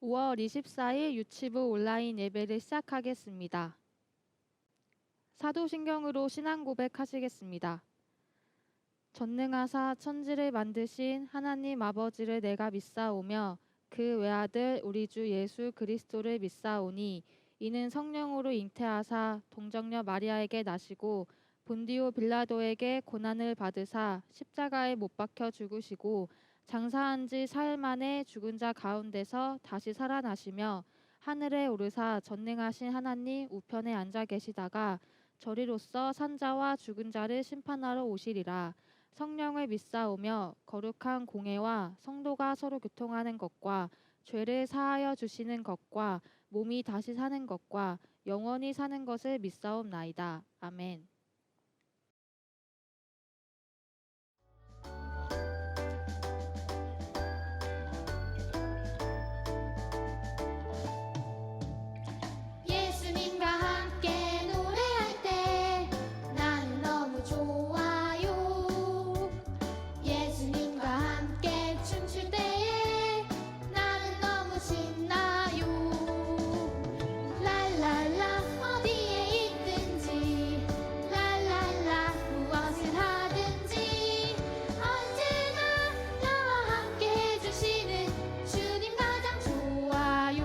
5월 24일 유치부 온라인 예배를 시작하겠습니다. 사도신경으로 신앙 고백하시겠습니다. 전능하사 천지를 만드신 하나님 아버지를 내가 믿사오며 그 외아들 우리 주 예수 그리스도를 믿사오니 이는 성령으로 잉태하사 동정녀 마리아에게 나시고 본디오 빌라도에게 고난을 받으사 십자가에 못 박혀 죽으시고 장사한 지 사흘 만에 죽은 자 가운데서 다시 살아나시며 하늘에 오르사 전능하신 하나님 우편에 앉아 계시다가 저리로서 산자와 죽은 자를 심판하러 오시리라. 성령을 믿사오며 거룩한 공회와 성도가 서로 교통하는 것과 죄를 사하여 주시는 것과 몸이 다시 사는 것과 영원히 사는 것을 믿사옵나이다. 아멘. 예수님과 함께 노래할 때 나는 너무 좋아요. 예수님과 함께 춤출 때에 나는 너무 신나요. 랄랄라 어디에 있든지 랄랄라 무엇을 하든지 언제나 나와 함께 해주시는 주님 가장 좋아요.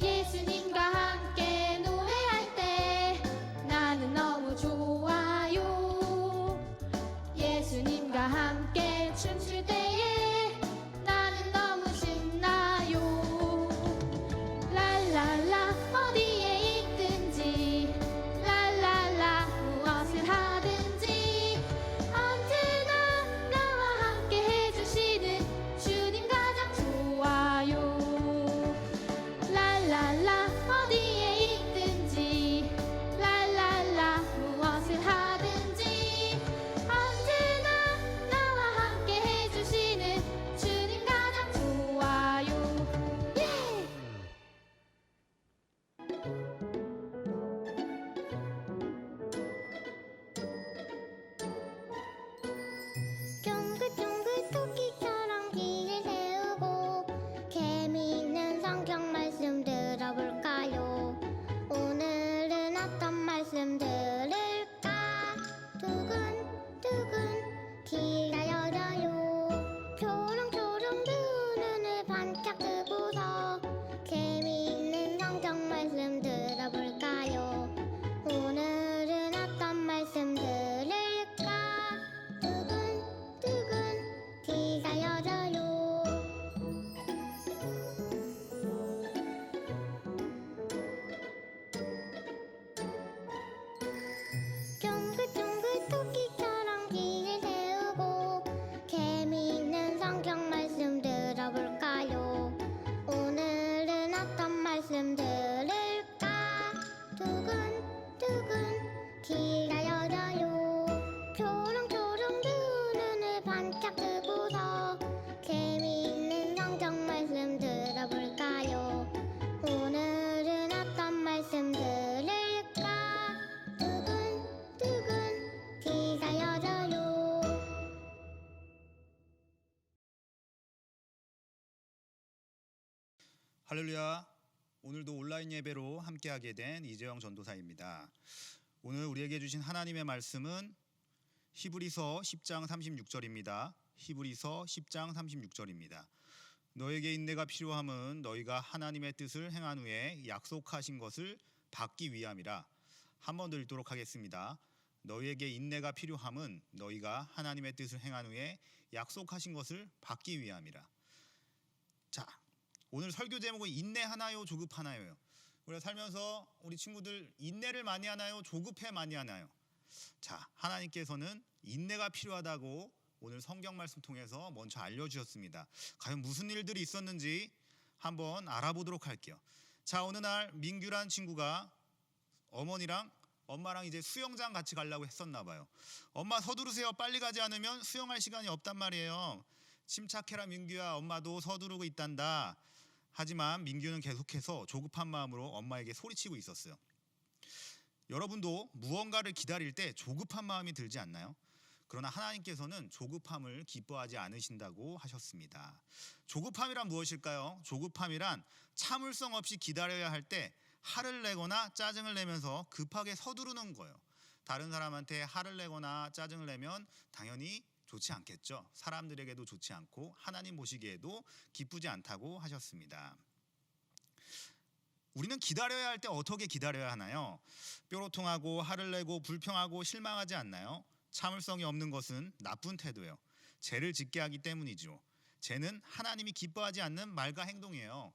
예수님과 함께 노래할 때 나는 너무 좋아요. 예수님과 함께 춤출 때에 나는 너무 신나요. 랄랄라 어디에 있든지 랄랄라 무엇을 하든지 언제나 나와 함께 해주시는 주님 가장 좋아요. 랄랄라 어디에 있든지 랄랄라 무엇을 하든지 언제나 나와 함께 해주시는 주님 가장 좋아요. 예! 쫑긋쫑긋 토끼처럼 길을 세우고 재미있는 성경 말씀 들어볼까요? 오늘은 어떤 말씀 들을까? 두근두근 귀가 열려요. 초롱초롱 두 눈을 반짝 뜨고서 재미있는 성경 말씀 들어볼까요? 오늘은 어떤 말씀 들을까? 두근두근 귀가 열려요. 쫑긋쫑긋 토끼처럼 귀를 세우고 재미있는 성경 말씀 들어볼까요? 오늘은 어떤 말씀 들을까? 두근두근 귀가 열려요. 초롱초롱 두 눈을 반짝 뜨고서 재미있는 성경 말씀 들어볼까요? 오늘은 어떤 말씀 들을까? 두근두근 귀가 열려요. 할렐루야. 오늘도 온라인 예배로 함께하게 된 이재영 전도사입니다. 오늘 우리에게 주신 하나님의 말씀은 히브리서 10장 36절입니다. 히브리서 10장 36절입니다. 너에게 인내가 필요함은 너희가 하나님의 뜻을 행한 후에 약속하신 것을 받기 위함이라. 한 번 더 읽도록 하겠습니다. 너희에게 인내가 필요함은 너희가 하나님의 뜻을 행한 후에 약속하신 것을 받기 위함이라. 자, 오늘 설교 제목은 인내하나요, 조급하나요예요. 우리가 살면서 우리 친구들 인내를 많이 하나요, 조급해 많이 하나요? 자, 하나님께서는 인내가 필요하다고 오늘 성경 말씀 통해서 먼저 알려주셨습니다. 과연 무슨 일들이 있었는지 한번 알아보도록 할게요. 자, 어느 날 민규란 친구가 어머니랑 엄마랑 이제 수영장 같이 가려고 했었나 봐요. 엄마 서두르세요. 빨리 가지 않으면 수영할 시간이 없단 말이에요. 침착해라 민규야, 엄마도 서두르고 있단다. 하지만 민규는 계속해서 조급한 마음으로 엄마에게 소리치고 있었어요. 여러분도 무언가를 기다릴 때 조급한 마음이 들지 않나요? 그러나 하나님께서는 조급함을 기뻐하지 않으신다고 하셨습니다. 조급함이란 무엇일까요? 조급함이란 참을성 없이 기다려야 할 때 화를 내거나 짜증을 내면서 급하게 서두르는 거예요. 다른 사람한테 화를 내거나 짜증을 내면 당연히 좋지 않겠죠. 사람들에게도 좋지 않고 하나님 보시기에도 기쁘지 않다고 하셨습니다. 우리는 기다려야 할 때 어떻게 기다려야 하나요? 뾰로통하고 화를 내고 불평하고 실망하지 않나요? 참을성이 없는 것은 나쁜 태도예요. 죄를 짓게 하기 때문이죠. 죄는 하나님이 기뻐하지 않는 말과 행동이에요.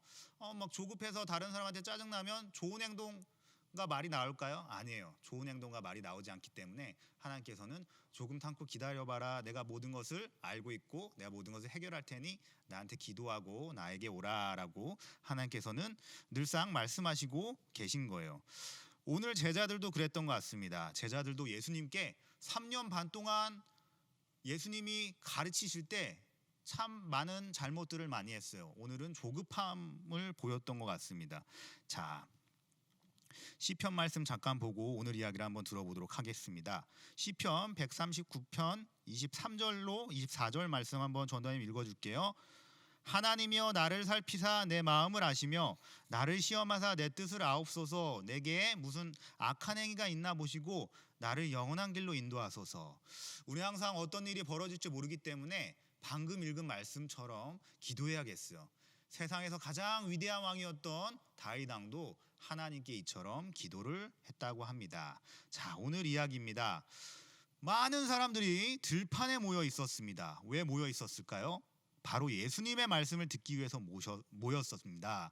막 조급해서 다른 사람한테 짜증나면 좋은 행동과 말이 나올까요? 아니에요. 좋은 행동과 말이 나오지 않기 때문에 하나님께서는 조금 참고 기다려봐라. 내가 모든 것을 알고 있고 내가 모든 것을 해결할 테니 나한테 기도하고 나에게 오라라고 하나님께서는 늘상 말씀하시고 계신 거예요. 오늘 제자들도 그랬던 것 같습니다. 제자들도 예수님께 3년 반 동안 예수님이 가르치실 때 참 많은 잘못들을 많이 했어요. 오늘은 조급함을 보였던 것 같습니다. 자, 시편 말씀 잠깐 보고 오늘 이야기를 한번 들어보도록 하겠습니다. 시편 139편 23절로 24절 말씀 한번 전도님 읽어줄게요. 하나님이여 나를 살피사 내 마음을 아시며 나를 시험하사 내 뜻을 아옵소서. 내게 무슨 악한 행위가 있나 보시고 나를 영원한 길로 인도하소서. 우리 항상 어떤 일이 벌어질지 모르기 때문에 방금 읽은 말씀처럼 기도해야겠어요. 세상에서 가장 위대한 왕이었던 다윗 왕도 하나님께 이처럼 기도를 했다고 합니다. 자, 오늘 이야기입니다. 많은 사람들이 들판에 모여 있었습니다. 왜 모여 있었을까요? 바로 예수님의 말씀을 듣기 위해서 모였었습니다.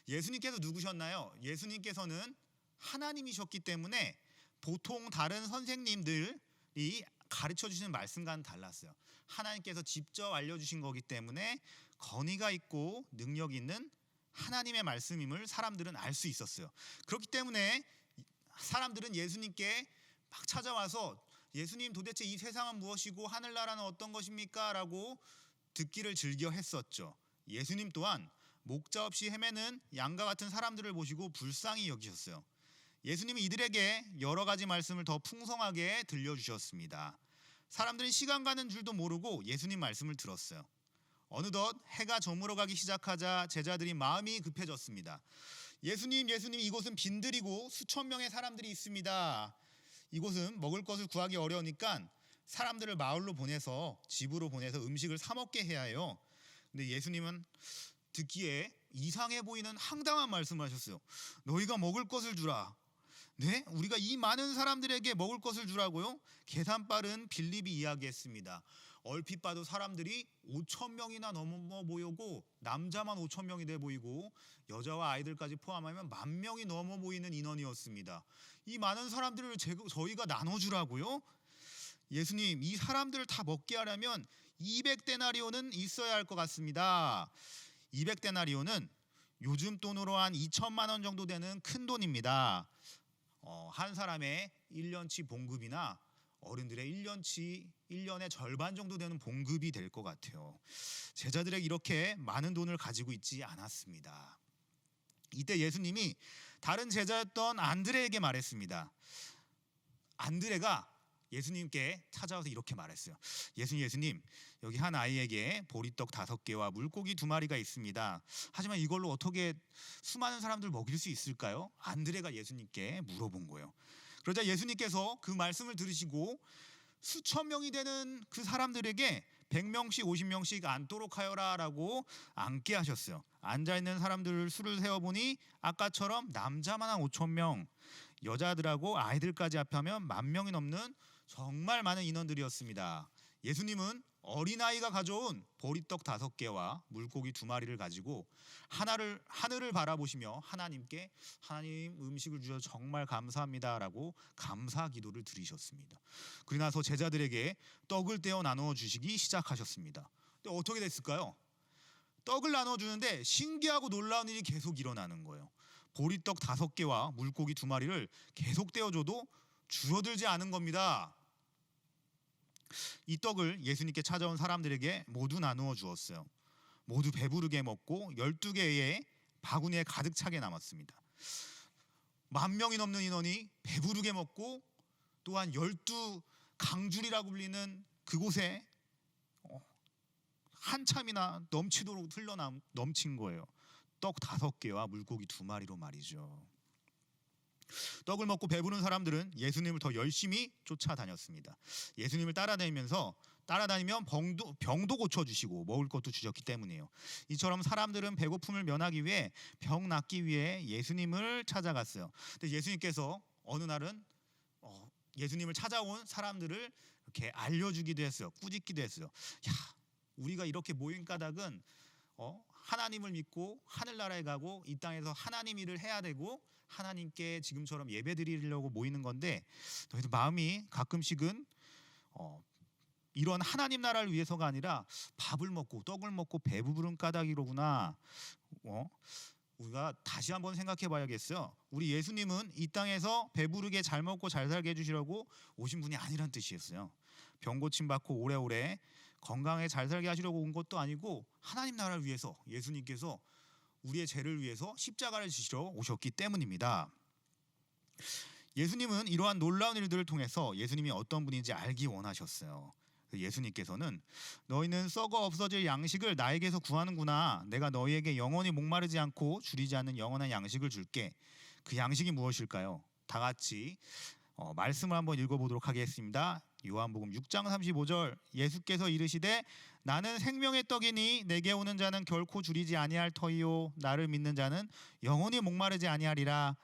예수님께서 누구셨나요? 예수님께서는 하나님이셨기 때문에 보통 다른 선생님들이 가르쳐 주시는 말씀과는 달랐어요. 하나님께서 직접 알려주신 거기 때문에 권위가 있고 능력이 있는 하나님의 말씀임을 사람들은 알 수 있었어요. 그렇기 때문에 사람들은 예수님께 막 찾아와서 예수님 도대체 이 세상은 무엇이고 하늘나라는 어떤 것입니까? 라고 듣기를 즐겨 했었죠. 예수님 또한 목자 없이 헤매는 양과 같은 사람들을 보시고 불쌍히 여기셨어요. 예수님은 이들에게 여러 가지 말씀을 더 풍성하게 들려주셨습니다. 사람들은 시간 가는 줄도 모르고 예수님 말씀을 들었어요. 어느덧 해가 저물어 가기 시작하자 제자들이 마음이 급해졌습니다. 예수님, 이곳은 빈들이고 수천 명의 사람들이 있습니다. 이곳은 먹을 것을 구하기 어려우니까 사람들을 마을로 보내서 집으로 보내서 음식을 사 먹게 해야 해요. 근데 예수님은 듣기에 이상해 보이는 황당한 말씀을 하셨어요. 너희가 먹을 것을 주라. 네? 우리가 이 많은 사람들에게 먹을 것을 주라고요? 계산 빠른 빌립이 이야기했습니다. 얼핏 봐도 사람들이 5천 명이나 넘어 보이고 남자만 5천 명이 돼 보이고 여자와 아이들까지 포함하면 10,000명이 넘어 보이는 인원이었습니다. 이 많은 사람들을 저희가 나눠주라고요? 예수님, 이 사람들을 다 먹게 하려면 200데나리온은 있어야 할 것 같습니다. 200데나리온은 요즘 돈으로 한 2천만 원 정도 되는 큰 돈입니다. 한 사람의 1년치 봉급이나 어른들의 1년의 절반 정도 되는 봉급이 될 것 같아요. 제자들에게 이렇게 많은 돈을 가지고 있지 않았습니다. 이때 예수님이 다른 제자였던 안드레에게 말했습니다. 안드레가 예수님께 찾아와서 이렇게 말했어요. 예수님, 여기 한 아이에게 보리떡 5개와 물고기 2마리가 있습니다. 하지만 이걸로 어떻게 수많은 사람들 먹일 수 있을까요? 안드레가 예수님께 물어본 거예요. 그러자 예수님께서 그 말씀을 들으시고 수천 명이 되는 그 사람들에게 100명씩 50명씩 앉도록 하여라 라고 앉게 하셨어요. 앉아있는 사람들 수를 세어보니 아까처럼 남자만 한 5,000명, 여자들하고 아이들까지 합하면 10,000명이 넘는 정말 많은 인원들이었습니다. 예수님은 어린아이가 가져온 보리떡 5개와 물고기 2마리를 가지고 하늘을 바라보시며 하나님께 하나님 음식을 주셔서 정말 감사합니다 라고 감사 기도를 드리셨습니다. 그러고 나서 제자들에게 떡을 떼어 나누어 주시기 시작하셨습니다. 근데 어떻게 됐을까요? 떡을 나눠주는데 신기하고 놀라운 일이 계속 일어나는 거예요. 보리떡 5개와 물고기 2마리를 계속 떼어줘도 줄어들지 않은 겁니다. 이 떡을 예수님께 찾아온 사람들에게 모두 나누어 주었어요. 모두 배부르게 먹고 12개의 바구니에 가득 차게 남았습니다. 10,000명이 넘는 인원이 배부르게 먹고 또한 12강줄이라고 불리는 그곳에 한참이나 넘치도록 넘친 거예요. 떡 5개와 물고기 2마리로 말이죠. 떡을 먹고 배부른 사람들은 예수님을 더 열심히 쫓아다녔습니다. 예수님을 따라다니면 병도 고쳐주시고 먹을 것도 주셨기 때문이에요. 이처럼 사람들은 배고픔을 면하기 위해 병 낫기 위해 예수님을 찾아갔어요. 근데 예수님께서 어느 날은 예수님을 찾아온 사람들을 이렇게 알려주기도 했어요. 꾸짖기도 했어요. 야, 우리가 이렇게 모인 까닭은 하나님을 믿고 하늘나라에 가고 이 땅에서 하나님 일을 해야 되고 하나님께 지금처럼 예배드리려고 모이는 건데 너희들 마음이 가끔씩은 이런 하나님 나라를 위해서가 아니라 밥을 먹고 떡을 먹고 배부른 까닭이로구나. 우리가 다시 한번 생각해 봐야겠어요. 우리 예수님은 이 땅에서 배부르게 잘 먹고 잘 살게 해주시려고 오신 분이 아니란 뜻이었어요. 병 고침 받고 오래오래 건강하게 잘 살게 하시려고 온 것도 아니고 하나님 나라를 위해서 예수님께서 우리의 죄를 위해서 십자가를 지시러 오셨기 때문입니다. 예수님은 이러한 놀라운 일들을 통해서 예수님이 어떤 분인지 알기 원하셨어요. 예수님께서는 너희는 썩어 없어질 양식을 나에게서 구하는구나. 내가 너희에게 영원히 목마르지 않고 줄이지 않는 영원한 양식을 줄게. 그 양식이 무엇일까요? 다 같이 말씀을 한번 읽어보도록 하겠습니다. 요한복음 6장 35절 예수께서 이르시되 나는 생명의 떡이니 내게 오는 자는 결코 줄이지 아니할 터이요 나를 믿는 자는 영원히 목마르지 아니하리라.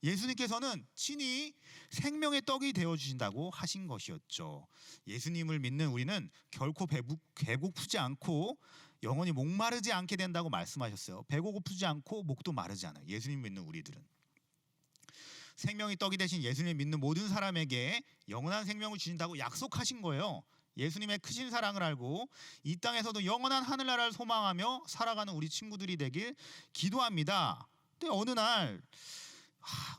예수님께서는 친히 생명의 떡이 되어 주신다고 하신 것이었죠. 예수님을 믿는 우리는 결코 배고프지 않고 영원히 목마르지 않게 된다고 말씀하셨어요. 배고프지 않고 목도 마르지 않아요. 예수님 믿는 우리들은. 생명의 떡이 되신 예수님을 믿는 모든 사람에게 영원한 생명을 주신다고 약속하신 거예요. 예수님의 크신 사랑을 알고 이 땅에서도 영원한 하늘나라를 소망하며 살아가는 우리 친구들이 되길 기도합니다. 근데 어느 날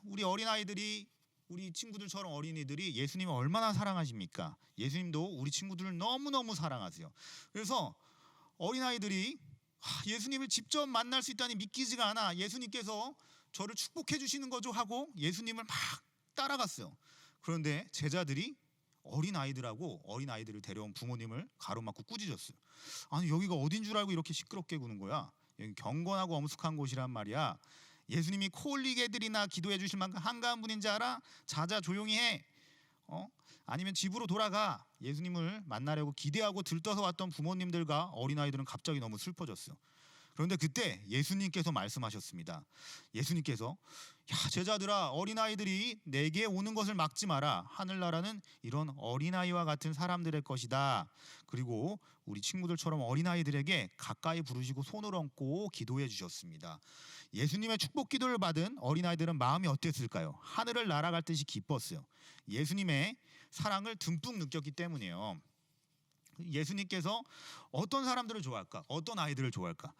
우리 어린아이들이 우리 친구들처럼 어린이들이 예수님을 얼마나 사랑하십니까? 예수님도 우리 친구들을 너무너무 사랑하세요. 그래서 어린아이들이 예수님을 직접 만날 수 있다니 믿기지가 않아. 예수님께서 저를 축복해 주시는 거죠 하고 예수님을 막 따라갔어요. 그런데 제자들이 어린아이들을 데려온 부모님을 가로막고 꾸짖었어요. 아니 여기가 어딘 줄 알고 이렇게 시끄럽게 구는 거야. 여기 경건하고 엄숙한 곳이란 말이야. 예수님이 코 올리게들이나 기도해 주실 만큼 한가한 분인지 알아? 자자 조용히 해. 아니면 집으로 돌아가. 예수님을 만나려고 기대하고 들떠서 왔던 부모님들과 어린아이들은 갑자기 너무 슬퍼졌어요. 그런데 그때 예수님께서 말씀하셨습니다. 예수님께서 제자들아 어린아이들이 내게 오는 것을 막지 마라. 하늘나라는 이런 어린아이와 같은 사람들의 것이다. 그리고 우리 친구들처럼 어린아이들에게 가까이 부르시고 손을 얹고 기도해 주셨습니다. 예수님의 축복 기도를 받은 어린아이들은 마음이 어땠을까요? 하늘을 날아갈 듯이 기뻤어요. 예수님의 사랑을 듬뿍 느꼈기 때문이에요. 예수님께서 어떤 사람들을 좋아할까? 어떤 아이들을 좋아할까?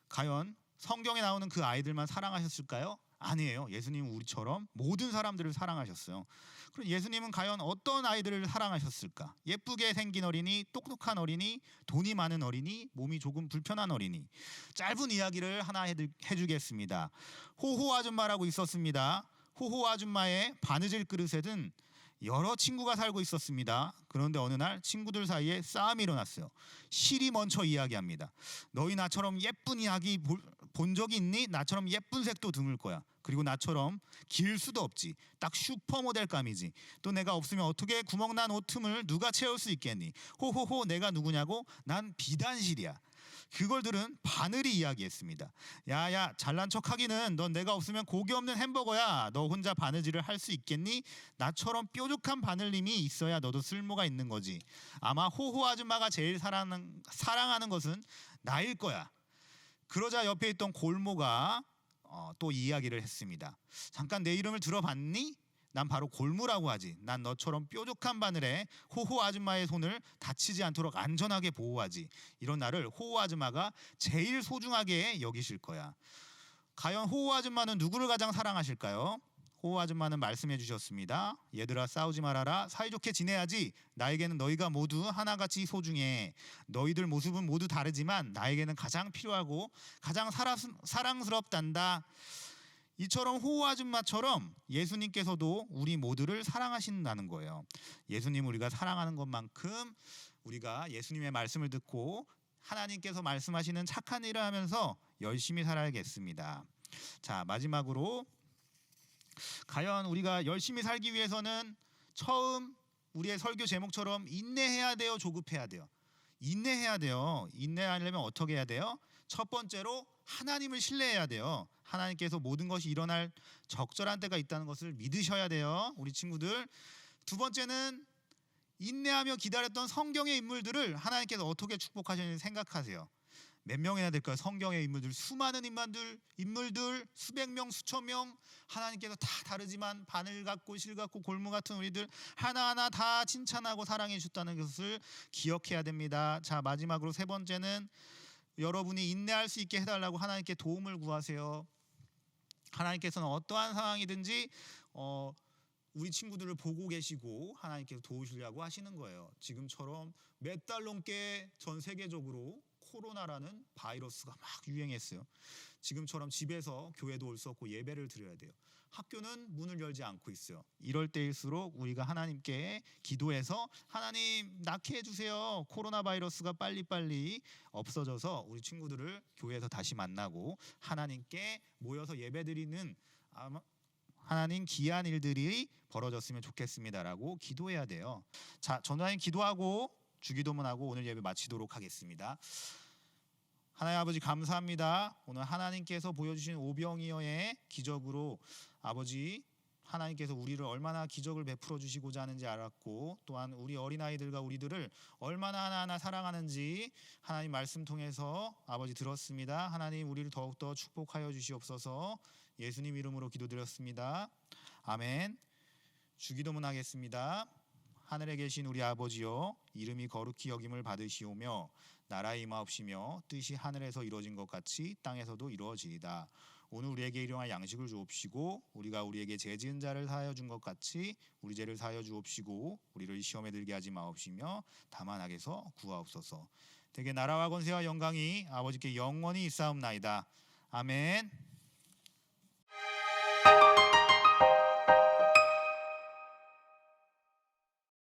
과연 성경에 나오는 그 아이들만 사랑하셨을까요? 아니에요. 예수님은 우리처럼 모든 사람들을 사랑하셨어요. 그럼 예수님은 과연 어떤 아이들을 사랑하셨을까? 예쁘게 생긴 어린이, 똑똑한 어린이, 돈이 많은 어린이, 몸이 조금 불편한 어린이. 짧은 이야기를 하나 해주겠습니다. 호호 아줌마라고 있었습니다. 호호 아줌마의 바느질 그릇에는 여러 친구가 살고 있었습니다. 그런데 어느 날 친구들 사이에 싸움이 일어났어요. 실이 먼저 이야기합니다. 너희 나처럼 예쁜 이야기 본 적이 있니? 나처럼 예쁜 색도 드물 거야. 그리고 나처럼 길 수도 없지. 딱 슈퍼모델감이지. 또 내가 없으면 어떻게 구멍난 옷 틈을 누가 채울 수 있겠니? 호호호 내가 누구냐고? 난 비단실이야. 그걸 들은 바늘이 이야기했습니다. 야야 잘난 척하기는 넌 내가 없으면 고기 없는 햄버거야. 너 혼자 바느질을 할 수 있겠니? 나처럼 뾰족한 바늘님이 있어야 너도 쓸모가 있는 거지. 아마 호호 아줌마가 제일 사랑하는 것은 나일 거야. 그러자 옆에 있던 골모가 또 이야기를 했습니다. 잠깐 내 이름을 들어봤니? 난 바로 골무라고 하지. 난 너처럼 뾰족한 바늘에 호호 아줌마의 손을 다치지 않도록 안전하게 보호하지. 이런 나를 호호 아줌마가 제일 소중하게 여기실 거야. 과연 호호 아줌마는 누구를 가장 사랑하실까요? 호호 아줌마는 말씀해 주셨습니다. 얘들아 싸우지 말아라. 사이좋게 지내야지. 나에게는 너희가 모두 하나같이 소중해. 너희들 모습은 모두 다르지만 나에게는 가장 필요하고 가장 사랑스럽단다. 이처럼 호호 아줌마처럼 예수님께서도 우리 모두를 사랑하신다는 거예요. 예수님을 우리가 사랑하는 것만큼 우리가 예수님의 말씀을 듣고 하나님께서 말씀하시는 착한 일을 하면서 열심히 살아야겠습니다. 자, 마지막으로 과연 우리가 열심히 살기 위해서는 처음 우리의 설교 제목처럼 인내해야 돼요, 조급해야 돼요? 인내해야 돼요. 인내하려면 어떻게 해야 돼요? 첫 번째로 하나님을 신뢰해야 돼요. 하나님께서 모든 것이 일어날 적절한 때가 있다는 것을 믿으셔야 돼요, 우리 친구들. 두 번째는 인내하며 기다렸던 성경의 인물들을 하나님께서 어떻게 축복하셨는지 생각하세요. 몇 명이나 될까요? 성경의 인물들, 수많은 인물들, 수백 명, 수천 명, 하나님께서 다 다르지만 바늘 같고 실 같고 골무 같은 우리들 하나하나 다 칭찬하고 사랑해 주셨다는 것을 기억해야 됩니다. 자, 마지막으로 세 번째는 여러분이 인내할 수 있게 해달라고 하나님께 도움을 구하세요. 하나님께서는 어떠한 상황이든지 우리 친구들을 보고 계시고 하나님께서 도우시려고 하시는 거예요. 지금처럼 몇 달 넘게 전 세계적으로 코로나라는 바이러스가 막 유행했어요. 지금처럼 집에서 교회도 올 수 없고 예배를 드려야 돼요. 학교는 문을 열지 않고 있어요. 이럴 때일수록 우리가 하나님께 기도해서 하나님 낫게 해주세요. 코로나 바이러스가 빨리빨리 없어져서 우리 친구들을 교회에서 다시 만나고 하나님께 모여서 예배드리는 하나님 귀한 일들이 벌어졌으면 좋겠습니다라고 기도해야 돼요. 자, 전화인 기도하고 주기도문하고 오늘 예배 마치도록 하겠습니다. 하나님 아버지 감사합니다. 오늘 하나님께서 보여주신 오병이어의 기적으로 아버지 하나님께서 우리를 얼마나 기적을 베풀어 주시고자 하는지 알았고 또한 우리 어린아이들과 우리들을 얼마나 하나하나 사랑하는지 하나님 말씀 통해서 아버지 들었습니다. 하나님 우리를 더욱더 축복하여 주시옵소서. 예수님 이름으로 기도드렸습니다. 아멘. 주기도문 하겠습니다. 하늘에 계신 우리 아버지여, 이름이 거룩히 여김을 받으시오며 나라의 임하옵시며 뜻이 하늘에서 이루어진 것 같이 땅에서도 이루어지이다. 오늘 우리에게 일용할 양식을 주옵시고 우리가 우리에게 죄 지은 자를 사하여 준 것 같이 우리 죄를 사하여 주옵시고 우리를 시험에 들게 하지 마옵시며 다만 악에서 구하옵소서. 대개 나라와 권세와 영광이 아버지께 영원히 있사옵나이다. 아멘.